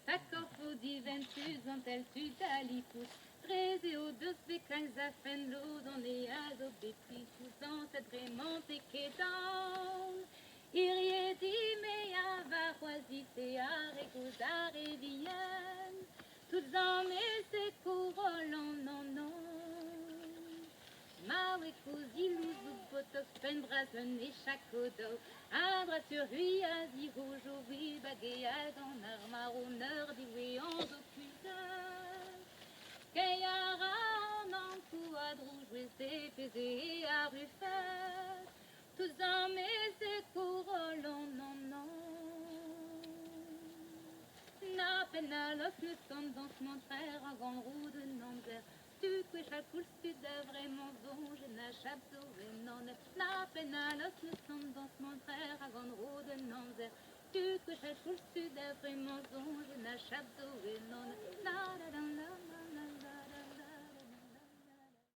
Takofo diventus antel tudalipus, Trezeo dos becangs afenlo dans les azobéticus, dans cette remonte quédant. Iriedi mea varroisite aregosare vien, tous en mes courolant non non. Mawekos iluzu botox penbrazen et chacodo, Adra sur lui aziro jovi bagayag en armar honneur d'oué en docuseur. Kayara en encou adrou joué ses pesé à ruffer, tous en mes courolant non non. Na penalos le son dans mon frère en grand roue de Nanzer. Tu que chaque sud vraiment bon, je n'achète sauvé non. Na penalos le son dans mon frère en grand roue de Nanzer. Tu que chaque sud vraiment bon, je n'achète